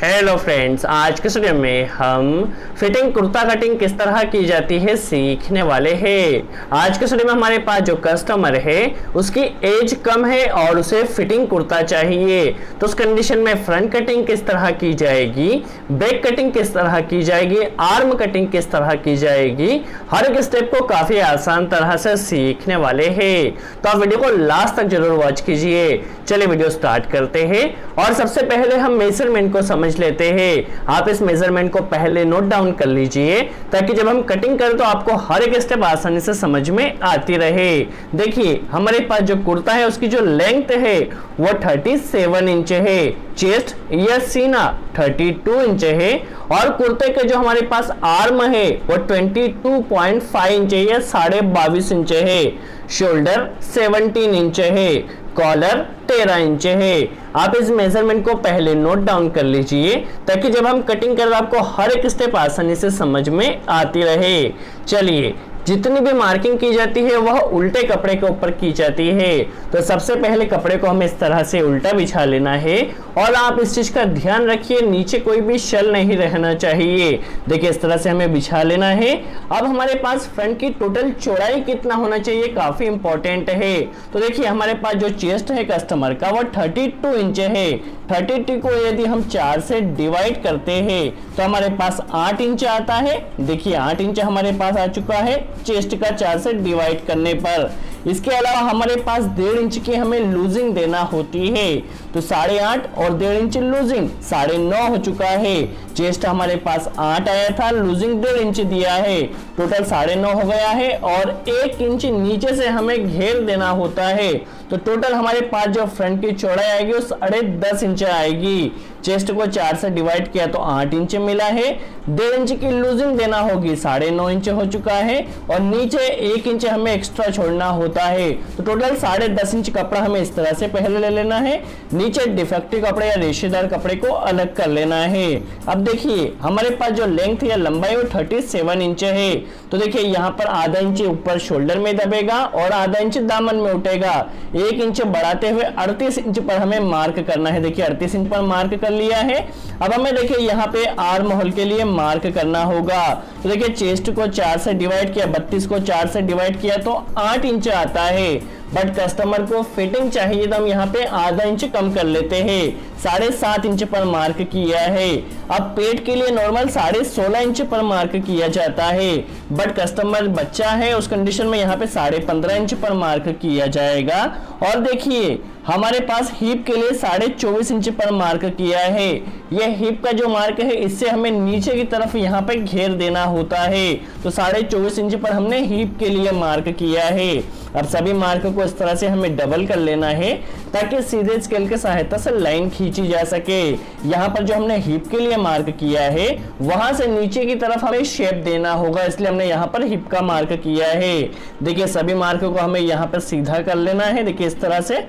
Hello friends, आज के video में हम फिटिंग कुर्ता कटिंग किस तरह की जाती है सीखने वाले हैं। आज के वीडियो में हमारे पास जो कस्टमर है उसकी एज कम है और उसे फिटिंग कुर्ता चाहिए, तो उस कंडीशन में फ्रंट कटिंग किस तरह की जाएगी, बैक कटिंग किस तरह की जाएगी, आर्म कटिंग किस तरह की जाएगी, हर एक स्टेप को काफी आसान तरह से सीखने वाले हैं। तो आप वीडियो को लास्ट तक जरूर वॉच कीजिए। चलिए वीडियो स्टार्ट करते हैं और सबसे पहले हम मेजरमेंट को समझ लेते हैं। आप इस मेजरमेंट को पहले नोट डाउन कर लीजिए ताकि जब हम कटिंग करें तो आपको हर एक स्टेप आसानी से समझ में आती रहे। देखिए हमारे पास जो कुर्ता है उसकी जो लेंथ है वो 37 इंच है, चेस्ट या सीना 32 इंच है और कुर्ते के जो हमारे पास आर्म है वो 22.5 इंच या 22.5 इंच है, शोल्डर 17 इंच है, कॉलर 13 इंच है। आप इस मेजरमेंट को पहले नोट डाउन कर लीजिए ताकि जब हम कटिंग करें आपको हर एक स्टेप आसानी से समझ में आती रहे। चलिए, जितनी भी मार्किंग की जाती है वह उल्टे कपड़े के ऊपर की जाती है, तो सबसे पहले कपड़े को हमें इस तरह से उल्टा बिछा लेना है और आप इस चीज का ध्यान रखिए नीचे कोई भी शल नहीं रहना चाहिए। देखिए इस तरह से हमें बिछा लेना है। अब हमारे पास फ्रंट की टोटल चौड़ाई कितना होना चाहिए काफी इंपॉर्टेंट है। तो देखिए हमारे पास जो चेस्ट है कस्टमर का वो 32 इंच है। 32 को यदि हम 4 से डिवाइड करते हैं तो हमारे पास 8 इंच आता है। देखिए 8 इंच हमारे पास आ चुका है चेस्ट का 4 से डिवाइड करने पर। इसके अलावा हमारे पास 1.5 इंच की हमें लूजिंग देना होती है, तो 8.5 और 1.5 इंच लूजिंग 9.5 हो चुका है। चेस्ट हमारे पास 8 आया था, लूजिंग 1.5 इंच दिया है, टोटल 9.5 हो गया है और 1 इंच नीचे से हमें घेर देना होता है। तो टोटल हमारे पास जो फ्रंट की चौड़ाई आएगी वो 10.5 इंच आएगी। चेस्ट को 4 से डिवाइड किया तो 8 इंच मिला है, 1.5 इंच की लूजिंग देना होगी 9.5 इंच हो चुका है और नीचे 1 इंच हमें एक्स्ट्रा छोड़ना होता है। तो टोटल 10.5 इंच कपड़ा हमें इस तरह से पहले ले लेना है, नीचे डिफेक्टिव कपड़े या रेशेदार कपड़े को अलग कर लेना है। अब देखिए हमारे पास जो लेंथ या लंबाई वो 37 इंच है, तो देखिए यहाँ पर आधा इंच ऊपर शोल्डर में दबेगा और आधा इंच दामन में उठेगा। 1 इंच बढ़ाते हुए 38 इंच पर हमें मार्क करना है। देखिए 38 इंच पर मार्क कर लिया है। अब हमें देखिए यहाँ पे आर्म होल के लिए मार्क करना होगा। तो देखिए चेस्ट को 4 से डिवाइड किया, 32 को 4 से डिवाइड किया तो 8 इंच आता है, बट कस्टमर को फिटिंग चाहिए तो हम यहाँ पे आधा इंच कम कर लेते हैं, 7.5 इंच पर मार्क किया है। अब पेट के लिए नॉर्मल 16.5 इंच पर मार्क किया जाता है, बट कस्टमर बच्चा है उस कंडीशन में यहाँ पे 15.5 इंच पर मार्क किया जाएगा। और देखिए हमारे पास हिप के लिए 24.5 इंच पर मार्क किया है। यह हिप का जो मार्क है इससे हमें नीचे की तरफ यहाँ पे घेर देना होता है, तो 24.5 इंच पर हमने हिप के लिए मार्क किया है। अब सभी मार्क को इस तरह से हमें डबल कर लेना है ताकि सीधे स्केल के सहायता से लाइन खींची जा सके। यहाँ पर जो हमने हिप के लिए मार्क किया है वहां से नीचे की तरफ हमें शेप देना होगा, इसलिए हमने यहाँ पर हिप का मार्क किया है। देखिए सभी मार्क को हमें यहाँ पर सीधा कर लेना है। देखिए इस तरह से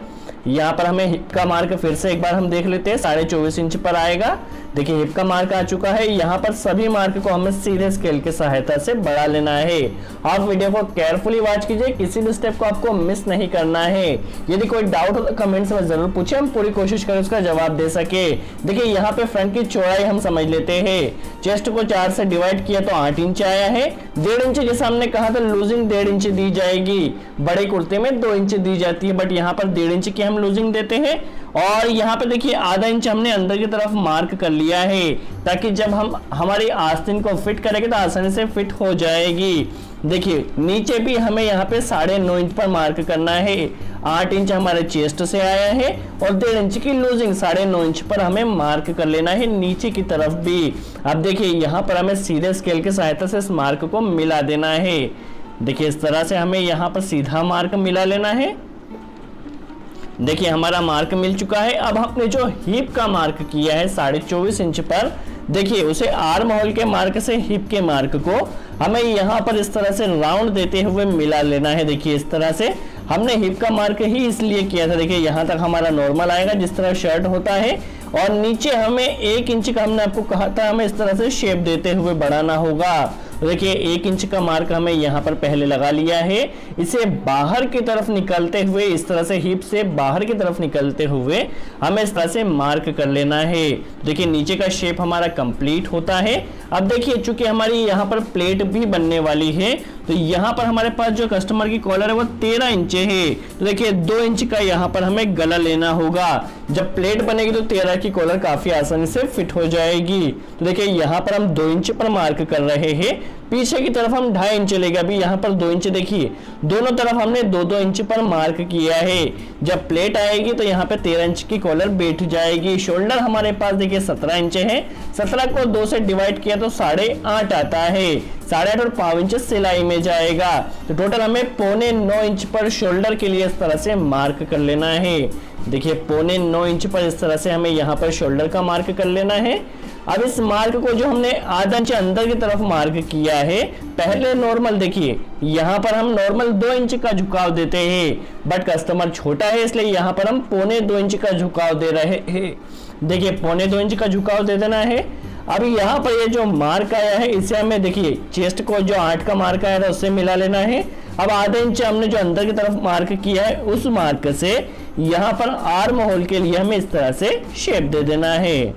यहाँ पर हमें हिप का मार्क फिर से एक बार हम देख लेते हैं, 24.5 इंच पर आएगा। देखिए हिप का मार्क आ चुका है। यहाँ पर सभी मार्क को हमें सीधे स्केल की सहायता से बढ़ा लेना है। आप वीडियो को केयरफुली वॉच कीजिए, किसी भी स्टेप को आपको मिस नहीं करना है। यदि कोई डाउट हो तो कमेंट्स में जरूर पूछे, हम पूरी कोशिश करें उसका जवाब दे सके। देखिए यहाँ पे फ्रंट की चौड़ाई हम समझ लेते हैं। चेस्ट को 4 से डिवाइड किया तो 8 इंच आया है, 1.5 इंच जैसा हमने कहा था लूजिंग 1.5 इंच दी जाएगी। बड़े कुर्ते में 2 इंच दी जाती है, बट यहाँ पर 1.5 इंच की हम लूजिंग देते हैं। और यहाँ पे देखिए आधा इंच हमने अंदर की तरफ मार्क कर लिया है ताकि जब हम हमारी आस्तीन को फिट करेंगे तो आसानी से फिट हो जाएगी। देखिए नीचे भी हमें यहाँ पे 9.5 इंच पर मार्क करना है। 8 इंच हमारे चेस्ट से आया है और 1.5 इंच की लूजिंग 9.5 इंच पर हमें मार्क कर लेना है नीचे की तरफ भी। अब देखिए यहाँ पर हमें सीधे स्केल की सहायता से इस मार्क को मिला देना है। देखिए इस तरह से हमें यहाँ पर सीधा मार्क मिला लेना है। देखिए हमारा मार्क मिल चुका है। अब हमने जो हिप का मार्क किया है 24.5 इंच पर, देखिए उसे आर्म होल के मार्क से हिप के मार्क को हमें यहाँ पर इस तरह से राउंड देते हुए मिला लेना है। देखिए इस तरह से हमने हिप का मार्क ही इसलिए किया था। देखिए यहाँ तक हमारा नॉर्मल आएगा जिस तरह शर्ट होता है और नीचे हमें 1 इंच का हमने आपको कहा था हमें इस तरह से शेप देते हुए बढ़ाना होगा। तो देखिए 1 इंच का मार्क हमें यहाँ पर पहले लगा लिया है। इसे बाहर की तरफ निकलते हुए इस तरह से हिप से बाहर की तरफ निकलते हुए हमें इस तरह से मार्क कर लेना है। देखिए नीचे का शेप हमारा कंप्लीट होता है। अब देखिए चूंकि हमारी यहाँ पर प्लेट भी बनने वाली है तो यहाँ पर हमारे पास जो कस्टमर की कॉलर है वो 13 इंच है। तो देखिए 2 इंच का यहाँ पर हमें गला लेना होगा। जब प्लेट बनेगी तो 13 की कॉलर काफी आसानी से फिट हो जाएगी। तो देखिए यहाँ पर हम 2 इंच पर मार्क कर रहे हैं, पीछे की तरफ हम 2.5 इंच लेगा। अभी यहाँ पर 2 इंच देखिए, दोनों तरफ हमने 2-2 इंच पर मार्क किया है। जब प्लेट आएगी तो यहाँ पे 13 इंच की कॉलर बैठ जाएगी। शोल्डर हमारे पास देखिए 17 इंच है, 17 को 2 से डिवाइड किया तो 8.5 आता है। 8.5 और 5 इंच सिलाई में जाएगा। तो टोटल हमें 9.25 इंच पर शोल्डर के लिए इस तरह से मार्क कर लेना है। देखिए 9.25 इंच पर इस तरह से हमें यहाँ पर शोल्डर का मार्क कर लेना है। अब इस मार्क को जो हमने आधा इंच अंदर की तरफ मार्क किया है, पहले नॉर्मल देखिए यहाँ पर हम नॉर्मल 2 इंच का झुकाव देते हैं, बट कस्टमर छोटा है इसलिए यहाँ पर हम 1.25 इंच का झुकाव दे रहे हैं। देखिए 1.25 इंच का झुकाव दे देना है। अभी यहाँ पर ये जो मार्क आया है इसे हमें देखिए चेस्ट को जो 8 का मार्क आया था उससे मिला लेना है। अब आधा इंच हमने जो अंदर की तरफ मार्क किया है उस मार्क से यहाँ पर आर्म होल के लिए हमें इस तरह से शेप दे देना है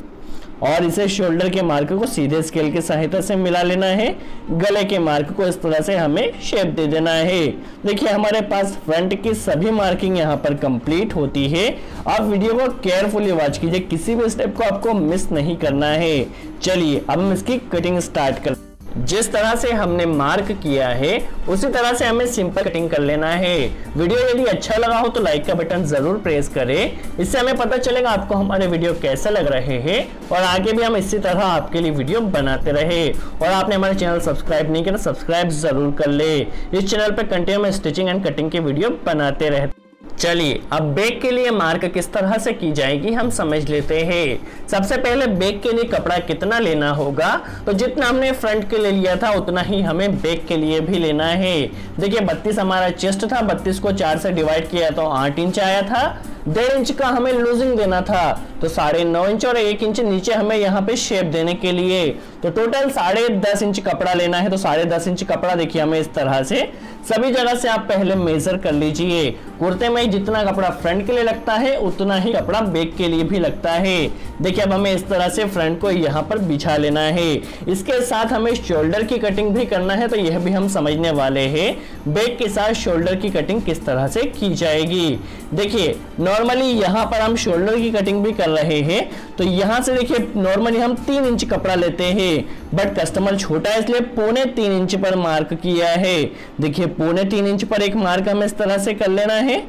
और इसे शोल्डर के मार्क को सीधे स्केल की सहायता से मिला लेना है। गले के मार्क को इस तरह से हमें शेप दे देना है। देखिए हमारे पास फ्रंट की सभी मार्किंग यहाँ पर कंप्लीट होती है। आप वीडियो को केयरफुली वॉच कीजिए, किसी भी स्टेप को आपको मिस नहीं करना है। चलिए अब हम इसकी कटिंग स्टार्ट करते हैं। जिस तरह से हमने मार्क किया है उसी तरह से हमें सिंपल कटिंग कर लेना है। वीडियो यदि अच्छा लगा हो तो लाइक का बटन जरूर प्रेस करें, इससे हमें पता चलेगा आपको हमारे वीडियो कैसे लग रहे हैं और आगे भी हम इसी तरह आपके लिए वीडियो बनाते रहे। और आपने हमारे चैनल सब्सक्राइब नहीं किया तो सब्सक्राइब जरूर कर ले। इस चैनल पर कंटिन्यू में स्टिचिंग एंड कटिंग की वीडियो बनाते रहते। चलिए अब बैक के लिए मार्क किस तरह से की जाएगी हम समझ लेते हैं। सबसे पहले बैक के लिए कपड़ा कितना लेना होगा, तो जितना हमने फ्रंट के लिए लिया था उतना ही हमें बैक के लिए भी लेना है। देखिए 32 हमारा चेस्ट था, 32 को 4 से डिवाइड किया तो 8 इंच आया था। 1.5 इंच का हमें लूजिंग देना था तो 9.5 इंच और 1 इंच नीचे हमें यहाँ पे शेप देने के लिए तो टोटल 10.5 इंच कपड़ा लेना है। तो 10.5 इंच कपड़ा देखिए हमें इस तरह से सभी जगह से आप पहले मेजर कर लीजिए। कुर्ते में जितना कपड़ा फ्रंट के लिए लगता है उतना ही कपड़ा बैक के लिए भी लगता है। देखिए अब हमें इस तरह से फ्रंट को यहाँ पर बिछा लेना है। इसके साथ हमें शोल्डर की कटिंग भी करना है तो यह भी हम समझने वाले हैं बैक के साथ शोल्डर की कटिंग किस तरह से की जाएगी। देखिए नॉर्मली यहाँ पर हम शोल्डर की कटिंग भी कर रहे हैं तो यहाँ से देखिए नॉर्मली हम 3 इंच कपड़ा लेते हैं, बट कस्टमर छोटा है इसलिए 3.25 इंच पर मार्क किया है। देखिए 3.25 इंच पर एक मार्क हमें इस तरह से कर लेना है।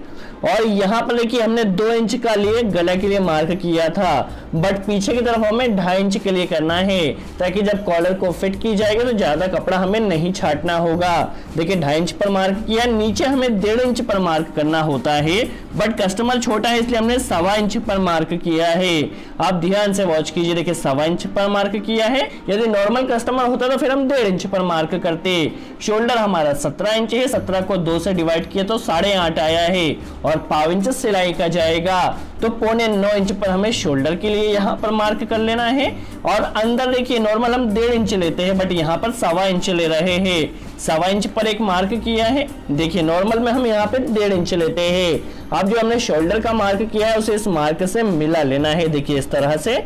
और यहाँ पर देखिए हमने 2 इंच का लिए गला के लिए मार्क किया था, बट पीछे की तरफ हमें 2.5 इंच के लिए करना है ताकि जब कॉलर को फिट की जाएगी तो ज्यादा कपड़ा हमें नहीं छाटना होगा। देखिए 2.5 इंच पर मार्क किया, नीचे हमें 1.5 इंच पर मार्क करना होता है, बट कस्टमर छोटा है इसलिए हमने 1.25 इंच पर मार्क किया है। आप ध्यान से वॉच कीजिए। देखिए 1.25 इंच पर मार्क किया है। यदि नॉर्मल कस्टमर होता तो फिर हम 1.5 इंच पर मार्क करते। शोल्डर हमारा 17 इंच है, 17 को 2 से डिवाइड किया तो 8.5 आया है और 5 इंच सिलाई का जाएगा। तो 9.25 इंच पर हमें शोल्डर के लिए यहाँ पर मार्क कर लेना है। और अंदर देखिए नॉर्मल हम 1.5 इंच लेते हैं, बट यहाँ पर 1.25 इंच ले रहे हैं। 1.25 इंच पर एक मार्क किया है। देखिए नॉर्मल में हम यहाँ पे 1.5 इंच लेते हैं। अब जो हमने शोल्डर का मार्क किया है उसे इस मार्क से मिला लेना है। देखिए इस तरह से,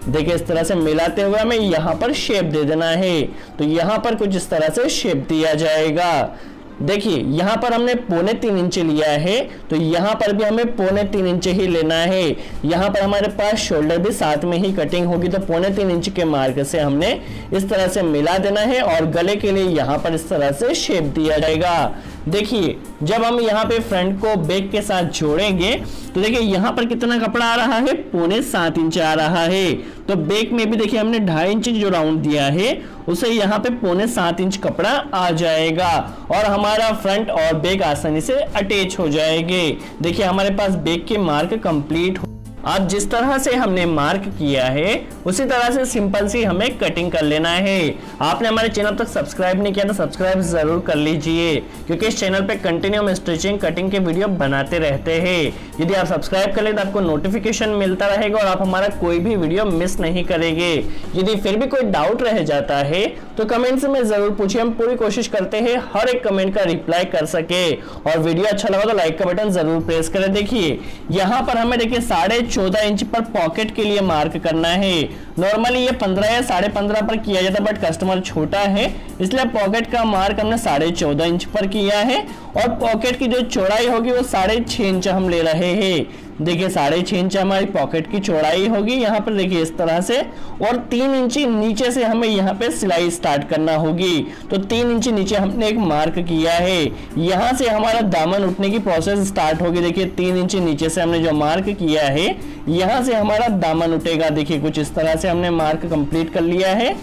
देखिए इस तरह से मिलाते हुए हमें यहाँ पर शेप दे देना है। तो यहाँ पर कुछ इस तरह से शेप दिया जाएगा। देखिए यहाँ पर हमने 3.25 इंच लिया है तो यहाँ पर भी हमें 3.25 इंच ही लेना है। यहाँ पर हमारे पास शोल्डर भी साथ में ही कटिंग होगी तो 3.25 इंच के मार्क से हमने इस तरह से मिला देना है और गले के लिए यहाँ पर इस तरह से शेप दिया जाएगा। देखिए जब हम यहाँ पे फ्रंट को बैक के साथ जोड़ेंगे तो देखिए यहाँ पर कितना कपड़ा आ रहा है, 7.25 इंच आ रहा है। तो बैक में भी देखिए हमने 2.5 इंच जो राउंड दिया है उसे यहाँ पे 7.25 इंच कपड़ा आ जाएगा और हमारा फ्रंट और बैक आसानी से अटैच हो जाएंगे। देखिए हमारे पास बैक के मार्क कंप्लीट अब जिस तरह से हमने मार्क किया है उसी तरह से सिंपल सी हमें कटिंग कर लेना है। आपने हमारे चैनल तक सब्सक्राइब नहीं किया तो सब्सक्राइब जरूर कर लीजिए, क्योंकि इस चैनल पे कंटिन्यू हम स्टिचिंग कटिंग के वीडियो बनाते रहते हैं। यदि आप सब्सक्राइब कर ले तो आपको नोटिफिकेशन मिलता रहेगा और आप हमारा कोई भी वीडियो मिस नहीं करेंगे। यदि फिर भी कोई डाउट रह जाता है तो कमेंट्स में जरूर पूछिए, हम पूरी कोशिश करते हैं हर एक कमेंट का रिप्लाई कर सके। और वीडियो अच्छा लगा तो लाइक का बटन जरूर प्रेस करें। देखिए यहाँ पर हमें देखिए 14.5 इंच पर पॉकेट के लिए मार्क करना है। नॉर्मली ये 15 या 15.5 पर किया जाता है, बट कस्टमर छोटा है इसलिए पॉकेट का मार्क हमने 14.5 इंच पर किया है। और पॉकेट की जो चौड़ाई होगी वो 6.5 इंच हम ले रहे हैं। देखिए 6.5 इंच हमारी पॉकेट की चौड़ाई होगी यहाँ पर, देखिए इस तरह से। और 3 इंच नीचे से हमें यहाँ पे सिलाई स्टार्ट करना होगी। तो 3 इंच नीचे हमने एक मार्क किया है, यहाँ से हमारा दामन उठने की प्रोसेस स्टार्ट होगी। देखिए 3 इंच नीचे से हमने जो मार्क किया है यहाँ से हमारा दामन उठेगा। देखिए कुछ इस तरह से हमने मार्क कंप्लीट कर लिया है।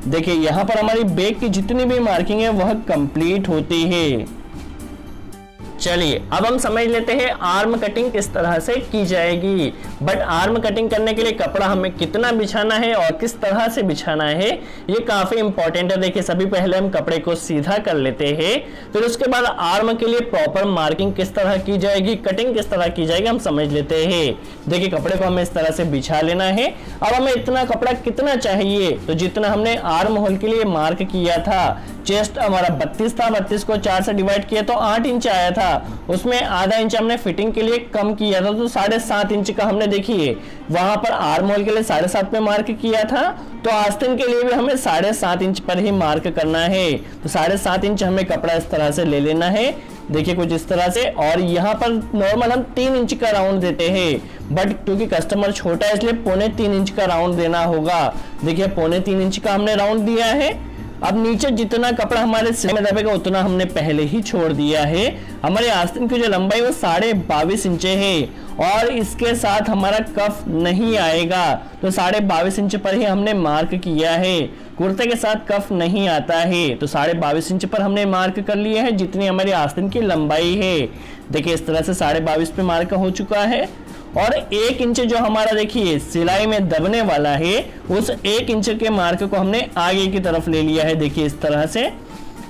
देखिए यहाँ पर हमारी बैक की जितनी भी मार्किंग है वह कंप्लीट होती है। चलिए अब हम समझ लेते हैं आर्म कटिंग किस तरह से की जाएगी। बट आर्म कटिंग करने के लिए कपड़ा हमें कितना बिछाना है और किस तरह से बिछाना है ये काफी इंपॉर्टेंट है। देखिए सभी पहले हम कपड़े को सीधा कर लेते हैं, फिर उसके बाद आर्म के लिए प्रॉपर मार्किंग किस तरह की जाएगी, कटिंग किस तरह की जाएगी हम समझ लेते हैं। देखिए कपड़े को हमें इस तरह से बिछा लेना है। अब हमें इतना कपड़ा कितना चाहिए, तो जितना हमने आर्म होल के लिए मार्क किया था, चेस्ट हमारा 32 था, 32 को 4 से डिवाइड किया तो 8 इंच आया था। उसमें आधा इंच हमने फिटिंग के लिए कम किया था, तो 7.5 इंच का हमने देखिए वहां पर आर्म होल के लिए 7.5 पे मार्क किया था। तो आस्तीन के लिए भी हमें 7.5 इंच पर ही मार्क करना है। तो 7.5 इंच हमें कपड़ा इस तरह से ले लेना है। देखिए कुछ इस तरह से। और यहाँ पर नॉर्मल हम 3 इंच का राउंड देते हैं, बट क्योंकि कस्टमर छोटा है इसलिए 3.25 इंच का राउंड देना होगा। देखिए 3.25 इंच का हमने राउंड दिया है। अब नीचे जितना कपड़ा हमारे सिलाई में दबेगा उतना हमने पहले ही छोड़ दिया है। हमारे आस्तीन की जो लंबाई वो 22.5 इंच है और इसके साथ हमारा कफ नहीं आएगा, तो 22.5 इंच पर ही हमने मार्क किया है। कुर्ते के साथ कफ नहीं आता है, तो 22.5 इंच पर हमने मार्क कर लिया है जितनी हमारी आस्तीन की लंबाई है। देखिए इस तरह से 22.5 पे मार्क हो चुका है। और 1 इंच जो हमारा देखिए सिलाई में दबने वाला है उस 1 इंच के मार्क को हमने आगे की तरफ ले लिया है। देखिए इस तरह से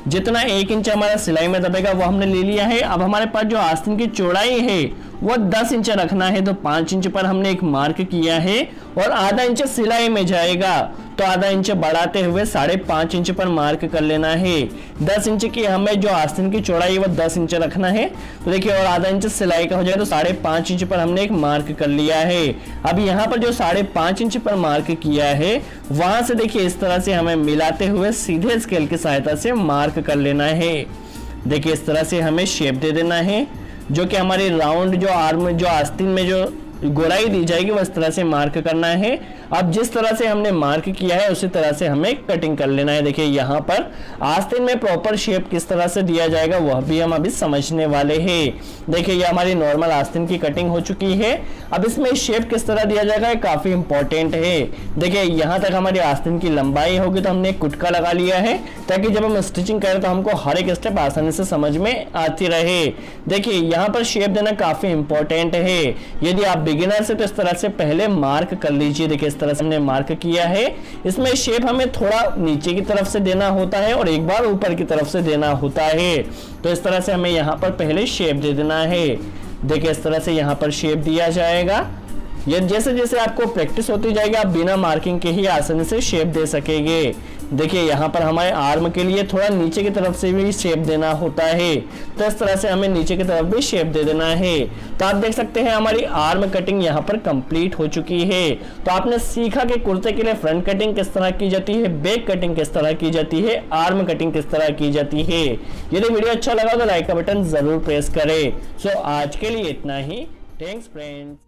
जितना 1 इंच हमारा सिलाई में दबेगा वो हमने ले लिया है। अब हमारे पास जो आस्तीन की चौड़ाई है वो 10 इंच रखना है, तो 5 इंच पर हमने एक मार्क किया है और आधा इंच सिलाई में जाएगा, तो आधा इंच बढ़ाते हुए 5.5 इंच पर मार्क कर लेना है। 10 इंच की हमें जो आस्तीन की चौड़ाई है वो 10 इंच रखना है। तो देखिए और आधा इंच सिलाई का हो जाए तो 5.5 इंच पर हमने एक मार्क कर लिया है। अब यहाँ पर जो 5.5 इंच पर मार्क किया है वहां से देखिए इस तरह से हमें मिलाते हुए सीधे स्केल की सहायता से मार्क कर लेना है। देखिए इस तरह से हमें शेप दे देना है, जो कि हमारी राउंड जो आर्म जो आस्तीन में जो गोलाई दी जाएगी वो इस तरह से मार्क करना है। अब जिस तरह से हमने मार्क किया है उसी तरह से हमें कटिंग कर लेना है। देखिए यहाँ पर आस्तीन में प्रॉपर शेप किस तरह से दिया जाएगा वह भी हम अभी समझने वाले हैं। देखिए ये हमारी नॉर्मल आस्तीन की कटिंग हो चुकी है। अब इसमें शेप किस तरह दिया जाएगा ये काफी इंपॉर्टेंट है। देखिए यहाँ तक हमारी आस्तीन की लंबाई होगी तो हमने एक कुटका लगा लिया है, ताकि जब हम स्टिचिंग करें तो हमको हर एक स्टेप आसानी से समझ में आती रहे। देखिए यहाँ पर शेप देना काफी इंपॉर्टेंट है। यदि आप बिगिनर से तो इस तरह से पहले मार्क कर लीजिए। देखिए इस तरह से हमने मार्क किया है। इसमें शेप हमें थोड़ा नीचे की तरफ से देना होता है और एक बार ऊपर की तरफ से देना होता है। तो इस तरह से हमें यहाँ पर पहले शेप दे देना है। देखिए इस तरह से यहाँ पर शेप दिया जाएगा। ये जैसे जैसे आपको प्रैक्टिस होती जाएगी आप बिना मार्किंग के ही आसानी से शेप दे सकेंगे। देखिए यहाँ पर हमारे आर्म के लिए थोड़ा नीचे की तरफ से भी शेप देना होता है, तो इस तरह से हमें नीचे की तरफ भी शेप दे देना है। तो आप देख सकते हैं हमारी आर्म कटिंग यहाँ पर कंप्लीट हो चुकी है। तो आपने सीखा कि कुर्ते के लिए फ्रंट कटिंग किस तरह की जाती है, बैक कटिंग किस तरह की जाती है, आर्म कटिंग किस तरह की जाती है। यदि वीडियो अच्छा लगा तो लाइक का बटन जरूर प्रेस करें। सो आज के लिए इतना ही। Thanks friends.